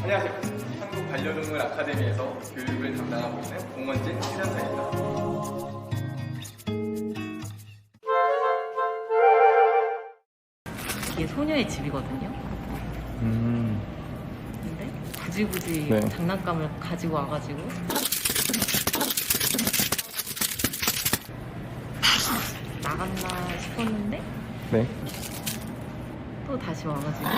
안녕하세요. 한국반려동물 아카데미에서 교육을 담당하고 있는 공원진 훈련사입니다. 이게 소녀의 집이거든요. 근데 굳이 네. 장난감을 가지고 와가지고 나갔나 싶었는데 네. 또 다시 와가지고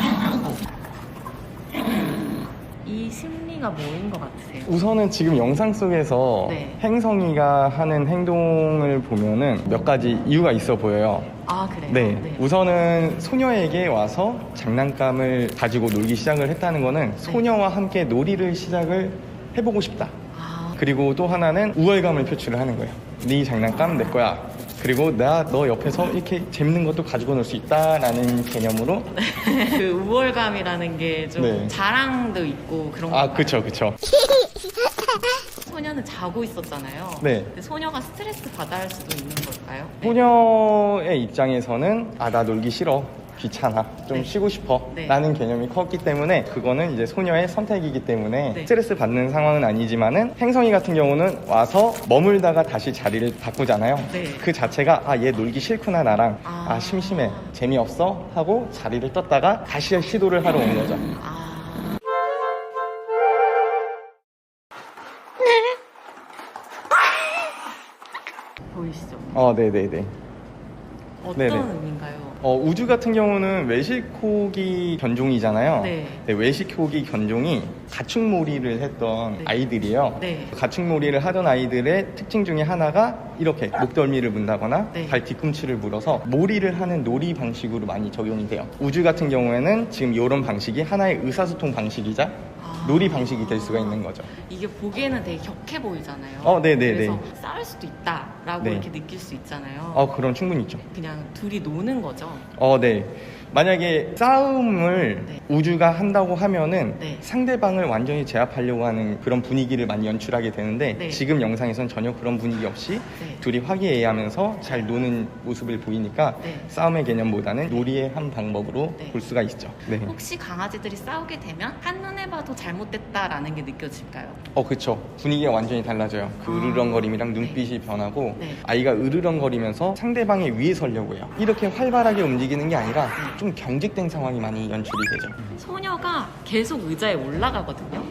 이 심리가 뭐인 것 같으세요? 우선은 지금 영상 속에서 네. 행성이가 하는 행동을 보면은 몇 가지 이유가 있어 보여요. 아 그래요? 네. 우선은 소녀에게 와서 장난감을 가지고 놀기 시작을 했다는 거는 소녀와 함께 놀이를 시작을 해보고 싶다. 아, 그리고 또 하나는 우월감을 표출을 하는 거예요. 네 장난감 내 거야. 그리고 너 옆에서 이렇게 재밌는 것도 가지고 놀 수 있다라는 개념으로. 그 우월감이라는 게 좀 네. 자랑도 있고 그런 거. 아, 그쵸. 소녀는 자고 있었잖아요. 네. 근데 소녀가 스트레스 받아야 할 수도 있는 걸까요? 소녀의 입장에서는 나 놀기 싫어. 귀찮아. 좀 네. 쉬고 싶어. 네. 라는 개념이 컸기 때문에 그거는 이제 소녀의 선택이기 때문에 네. 스트레스 받는 상황은 아니지만은 행성이 같은 경우는 와서 머물다가 다시 자리를 바꾸잖아요. 네. 그 자체가 얘 놀기 싫구나 나랑 심심해 재미없어 하고 자리를 떴다가 다시 시도를 하러 온 거죠. 보이시죠? 네네네. 어떤 네네. 의미인가요? 우주 같은 경우는 외식호기 견종이잖아요. 네. 외식호기 견종이 가축몰이를 했던 네. 아이들이에요. 네. 가축몰이를 하던 아이들의 특징 중에 하나가 이렇게 목덜미를 문다거나 네. 발 뒤꿈치를 물어서 몰이를 하는 놀이 방식으로 많이 적용이 돼요. 우주 같은 경우에는 지금 이런 방식이 하나의 의사소통 방식이자 놀이 방식이 될 수가 있는 거죠. 이게 보기에는 되게 격해 보이잖아요. 네네네. 그래서 싸울 수도 있다라고 네. 이렇게 느낄 수 있잖아요. 그런 충분히 있죠. 그냥 둘이 노는 거죠. 네. 만약에 싸움을 네. 우주가 한다고 하면은 네. 상대방을 완전히 제압하려고 하는 그런 분위기를 많이 연출하게 되는데 네. 지금 영상에선 전혀 그런 분위기 없이 네. 둘이 화기애애하면서 잘 노는 모습을 보이니까 네. 싸움의 개념보다는 놀이의 한 방법으로 네. 볼 수가 있죠. 네. 혹시 강아지들이 싸우게 되면 한눈에 봐도 잘못됐다라는 게 느껴질까요? 그쵸. 분위기가 완전히 달라져요. 그 으르렁거림이랑 눈빛이 변하고 네. 아이가 으르렁거리면서 상대방의 위에 서려고 해요. 이렇게 활발하게 움직이는 게 아니라 좀 경직된 상황이 많이 연출이 되죠. 소녀가 계속 의자에 올라가거든요.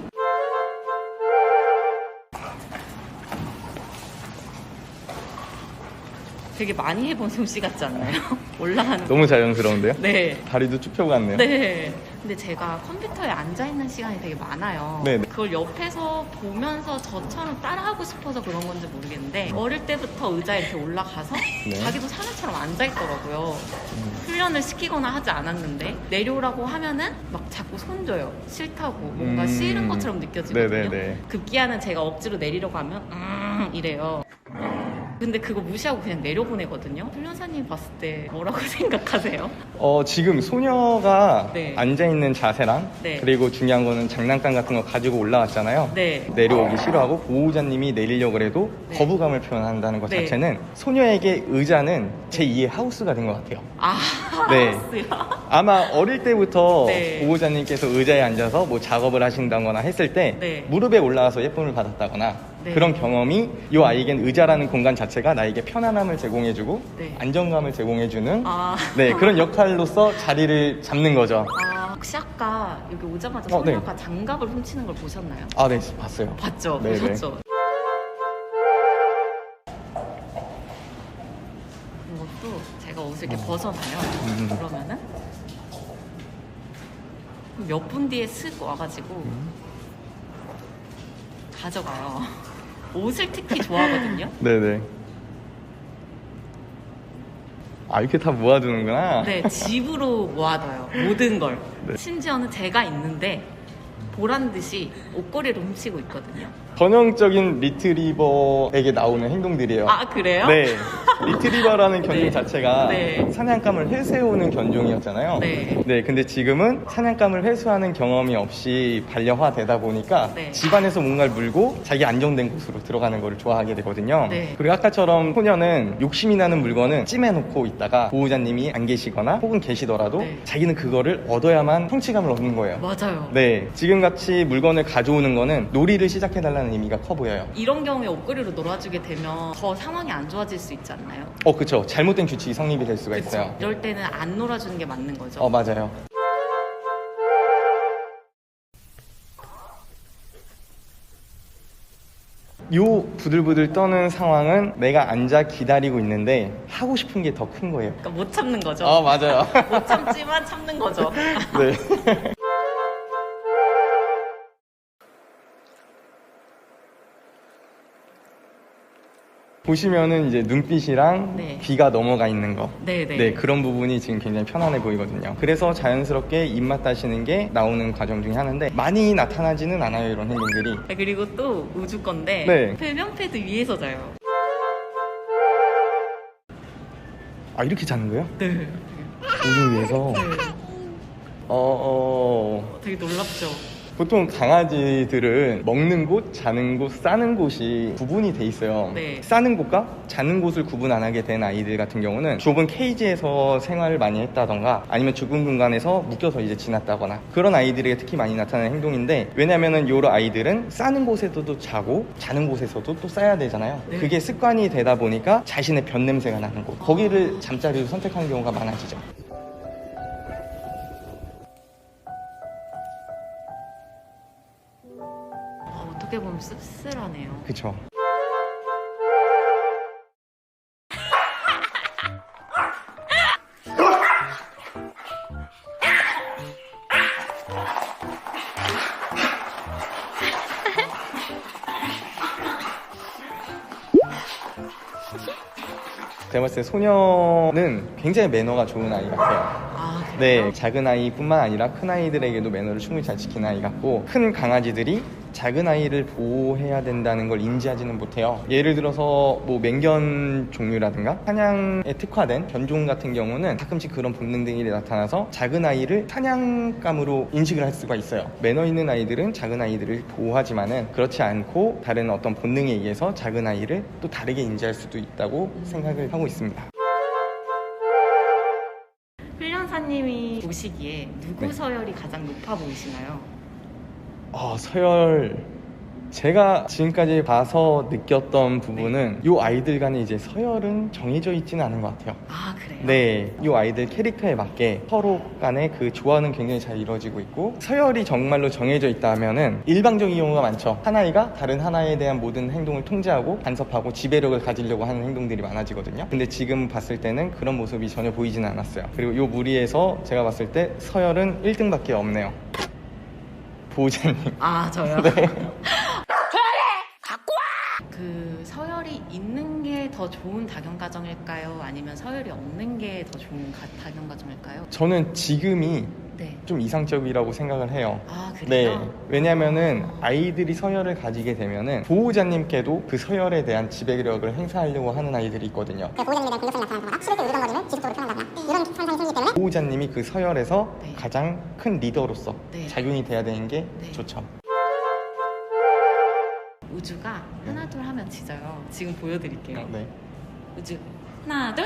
되게 많이 해본 솜씨 같지 않나요? 올라가는 너무 자연스러운데요? 네. 다리도 쭉 펴고 갔네요. 네. 근데 제가 컴퓨터에 앉아있는 시간이 되게 많아요. 네네. 그걸 옆에서 보면서 저처럼 따라하고 싶어서 그런 건지 모르겠는데 어릴 때부터 의자에 이렇게 올라가서 네. 자기도 사람처럼 앉아있더라고요. 훈련을 시키거나 하지 않았는데 내려오라고 하면은 막 자꾸 손줘요. 싫다고 뭔가 싫은 것처럼 느껴지거든요. 네네네. 급기야는 제가 억지로 내리려고 하면 이래요. 근데 그거 무시하고 그냥 내려보내거든요. 훈련사님 봤을 때 뭐라고 생각하세요? 지금 소녀가 네. 앉아있는 자세랑 네. 그리고 중요한 거는 장난감 같은 거 가지고 올라왔잖아요. 네. 내려오기 싫어하고 보호자님이 내리려고 해도 네. 거부감을 표현한다는 것 네. 자체는 소녀에게 의자는 제2의 하우스가 된 것 같아요. 네. 하우스요? 아마 어릴 때부터 네. 보호자님께서 의자에 앉아서 뭐 작업을 하신다거나 했을 때 네. 무릎에 올라와서 예쁨을 받았다거나 네. 그런 경험이 이 아이에겐 의자라는 공간 자체가 나에게 편안함을 제공해주고 네. 안정감을 제공해주는 네. 그런 역할로서 자리를 잡는 거죠. 혹시 아까 여기 오자마자 네. 소녀가 장갑을 훔치는 걸 보셨나요? 네, 봤어요. 봤죠? 네네. 보셨죠? 이것도 제가 옷을 이렇게 벗어놔요. 그러면은 몇 분 뒤에 쓱 와가지고 가져가요. 옷을 특히 좋아하거든요. 네네. 이렇게 다 모아두는구나. 네, 집으로 모아둬요. 모든 걸. 네. 심지어는 제가 있는데 보란 듯이 옷걸이를 훔치고 있거든요. 전형적인 리트리버에게 나오는 행동들이에요. 아, 그래요? 네. 리트리버라는 견종 네. 자체가 네. 사냥감을 회수해오는 견종이었잖아요. 네. 네, 근데 지금은 사냥감을 회수하는 경험이 없이 반려화되다 보니까 네. 집안에서 뭔가를 물고 자기 안정된 곳으로 들어가는 걸 좋아하게 되거든요. 네. 그리고 아까처럼 소녀는 욕심이 나는 물건은 찜해놓고 있다가 보호자님이 안 계시거나 혹은 계시더라도 네. 자기는 그거를 얻어야만 성취감을 얻는 거예요. 맞아요. 네, 지금같이 물건을 가져오는 거는 놀이를 시작해달라는 의미가 커 보여요. 이런 경우에 옷걸이로 놀아주게 되면 더 상황이 안 좋아질 수 있지 않나요? 그쵸. 잘못된 규칙이 성립이 될 수가 있어요. 이럴 때는 안 놀아주는 게 맞는 거죠. 맞아요. 요 부들부들 떠는 상황은 내가 앉아 기다리고 있는데 하고 싶은 게 더 큰 거예요. 그러니까 못 참는 거죠. 맞아요. 못 참지만 참는 거죠. 네. 보시면은 이제 눈빛이랑 네. 귀가 넘어가 있는 거. 네네. 네, 그런 부분이 지금 굉장히 편안해 보이거든요. 그래서 자연스럽게 입맛 다시는 게 나오는 과정 중에 하나인데 많이 나타나지는 않아요, 이런 행동들이. 그리고 또 우주 건데 네. 배변 패드 위에서 자요. 이렇게 자는 거예요? 네. 우주 위에서. 되게 놀랍죠. 보통 강아지들은 먹는 곳, 자는 곳, 싸는 곳이 구분이 돼 있어요. 네. 싸는 곳과 자는 곳을 구분 안 하게 된 아이들 같은 경우는 좁은 케이지에서 생활을 많이 했다던가 아니면 좁은 공간에서 묶여서 이제 지났다거나 그런 아이들에게 특히 많이 나타나는 행동인데, 왜냐면은 요런 아이들은 싸는 곳에서도 자고 자는 곳에서도 또 싸야 되잖아요. 네. 그게 습관이 되다 보니까 자신의 변 냄새가 나는 곳, 거기를 잠자리로 선택하는 경우가 많아지죠. 어떻게 보면 씁쓸하네요. 그쵸. 제가 봤을 때 소녀는 굉장히 매너가 좋은 아이 같아요. 그래요? 네, 작은 아이뿐만 아니라 큰 아이들에게도 매너를 충분히 잘 지키는 아이 같고, 큰 강아지들이 작은 아이를 보호해야 된다는 걸 인지하지는 못해요. 예를 들어서 뭐 맹견 종류라든가 사냥에 특화된 견종 같은 경우는 가끔씩 그런 본능들이 나타나서 작은 아이를 사냥감으로 인식을 할 수가 있어요. 매너 있는 아이들은 작은 아이들을 보호하지만은 그렇지 않고 다른 어떤 본능에 의해서 작은 아이를 또 다르게 인지할 수도 있다고 생각을 하고 있습니다. 훈련사님이 보시기에 누구 네. 서열이 가장 높아 보이시나요? 서열, 제가 지금까지 봐서 느꼈던 부분은 요 아이들 간에 이제 서열은 정해져 있지는 않은 것 같아요. 그래요? 네, 요 아이들 캐릭터에 맞게 서로 간에 그 조화는 굉장히 잘 이루어지고 있고, 서열이 정말로 정해져 있다면은 일방적인 경우가 많죠. 한 아이가 다른 하나에 대한 모든 행동을 통제하고 간섭하고 지배력을 가지려고 하는 행동들이 많아지거든요. 근데 지금 봤을 때는 그런 모습이 전혀 보이지는 않았어요. 그리고 요 무리에서 제가 봤을 때 서열은 1등밖에 없네요. 보호자님. 저요? 네. 그 서열이 있는 게 더 좋은 다견가정일까요? 아니면 서열이 없는 게 더 좋은 다견가정일까요? 저는 지금이 네. 좀 이상적이라고 생각을 해요. 그래요? 네. 왜냐면은 아이들이 서열을 가지게 되면은 보호자님께도 그 서열에 대한 지배력을 행사하려고 하는 아이들이 있거든요. 보호자님에 대한 공격성이 나타나거나 치를 때 의도당거리면 지속적으로 표현한다거나 이런 상상이 생기기 때문에 보호자님이 그 서열에서 네. 가장 큰 리더로서 네. 작용이 돼야 되는 게 네. 좋죠. 우주가 하나 둘 하면 짖어요. 지금 보여드릴게요. 네. 우주 하나 둘.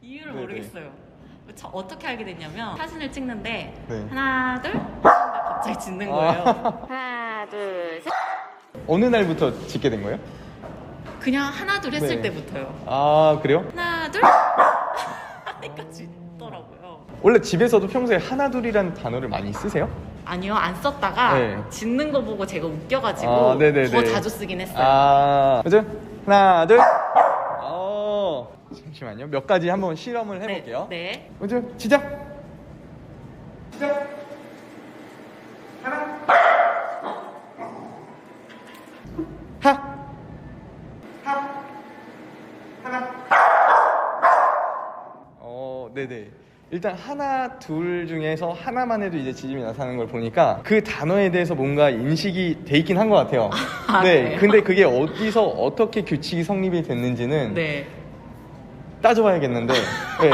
이유를 네네. 모르겠어요. 어떻게 알게 됐냐면 사진을 찍는데 네. 하나 둘 하는데 갑자기 짖는 거예요. 하나 둘 셋. 어느 날부터 짓게 된 거예요? 그냥 하나 둘 했을 네. 때부터요. 그래요? 하나 둘 하니까 짖더라고요. 원래 집에서도 평소에 하나둘이라는 단어를 많이 쓰세요? 아니요, 안 썼다가 네. 짖는 거 보고 제가 웃겨가지고 네네네. 더 자주 쓰긴 했어요. 그죠? 하나, 둘. 잠시만요. 몇 가지 한번 실험을 해볼게요. 네. 그죠? 시작! 시작! 하나. 하. 하나. 네네. 일단 하나 둘 중에서 하나만 해도 이제 지짐이 나타나는 걸 보니까 그 단어에 대해서 뭔가 인식이 돼 있긴 한 것 같아요. 네, 그래요? 근데 그게 어디서 어떻게 규칙이 성립이 됐는지는 네. 따져봐야겠는데 네,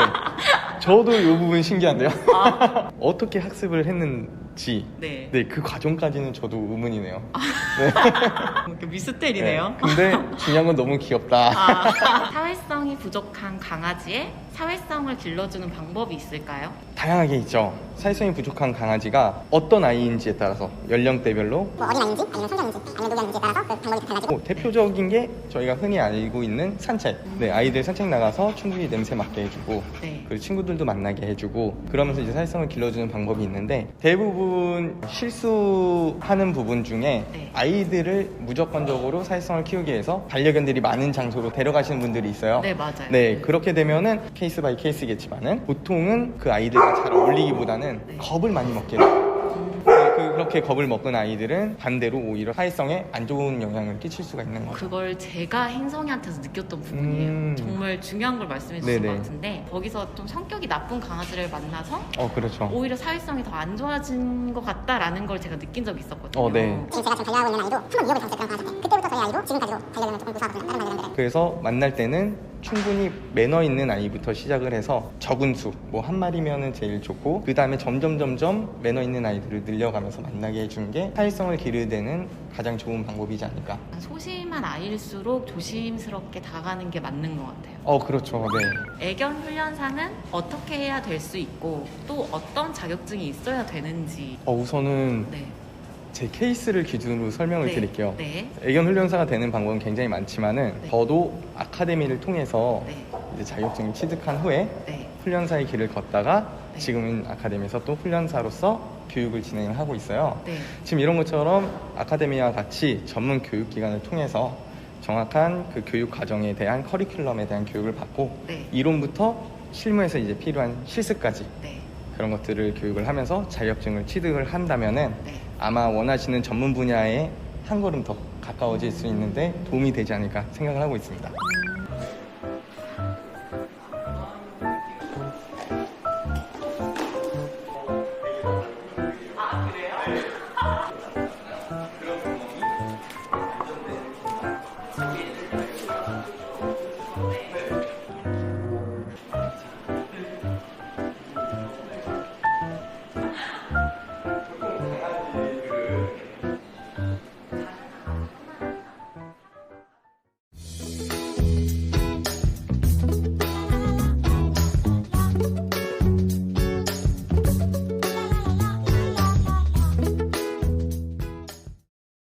저도 이 부분 신기한데요. 아. 어떻게 학습을 했는지 네. 네, 그 과정까지는 저도 의문이네요. 이렇게 미스테리네요. 네, 근데 중요한 건 너무 귀엽다. 아, 사회성이 부족한 강아지의 사회성을 길러주는 방법이 있을까요? 다양하게 있죠. 사회성이 부족한 강아지가 어떤 아이인지에 따라서 연령대별로 뭐 어린아이인지 아니면 성장인지 아니면 노년인지에 따라서 그 방법이 달라지고 대표적인 게 저희가 흔히 알고 있는 산책. 네, 아이들 산책 나가서 충분히 냄새 맡게 해주고 네. 그리고 친구들도 만나게 해주고 그러면서 이제 사회성을 길러주는 방법이 있는데 대부분 실수하는 부분 중에 네. 아이들을 무조건적으로 사회성을 키우기 위해서 반려견들이 많은 장소로 데려가시는 분들이 있어요. 네, 맞아요. 네, 그렇게 되면은 케이스 바이 케이스겠지만은 보통은 그 아이들과 잘 어울리기보다는 네. 겁을 많이 먹게 돼요. 그렇게 겁을 먹은 아이들은 반대로 오히려 사회성에 안 좋은 영향을 끼칠 수가 있는 거죠. 그걸 제가 행성이한테서 느꼈던 부분이에요. 정말 중요한 걸 말씀해 주신 네네. 것 같은데 거기서 좀 성격이 나쁜 강아지를 만나서 그렇죠. 오히려 사회성이 더 안 좋아진 것 같다라는 걸 제가 느낀 적이 있었거든요. 네. 지금 제가 지금 반려하고 있는 아이도 한 번 위협을 당했어요 그런 강아지한테. 그때부터 저희 아이도 지금까지도 반려견을 조금 무서워하거든요 다른 반려견들은. 그래서 만날 때는 충분히 매너 있는 아이부터 시작을 해서 적은 수, 뭐 한 마리면은 제일 좋고 그 다음에 점점 매너 있는 아이들을 늘려가면서 만나게 해주는 게 사회성을 기르는 가장 좋은 방법이지 않을까. 소심한 아이일수록 조심스럽게 다가가는 게 맞는 것 같아요. 그렇죠. 네. 애견 훈련사는 어떻게 해야 될 수 있고 또 어떤 자격증이 있어야 되는지. 우선은 네. 제 케이스를 기준으로 설명을 네. 드릴게요. 네. 애견 훈련사가 되는 방법은 굉장히 많지만은 네. 저도 아카데미를 통해서 네. 이제 자격증을 취득한 후에 네. 훈련사의 길을 걷다가 네. 지금은 아카데미에서 또 훈련사로서 교육을 진행을 하고 있어요. 네. 지금 이런 것처럼 아카데미와 같이 전문 교육기관을 통해서 정확한 그 교육 과정에 대한 커리큘럼에 대한 교육을 받고 네. 이론부터 실무에서 이제 필요한 실습까지 네. 그런 것들을 교육을 하면서 자격증을 취득을 한다면은 네. 아마 원하시는 전문 분야에 한 걸음 더 가까워질 수 있는데 도움이 되지 않을까 생각을 하고 있습니다.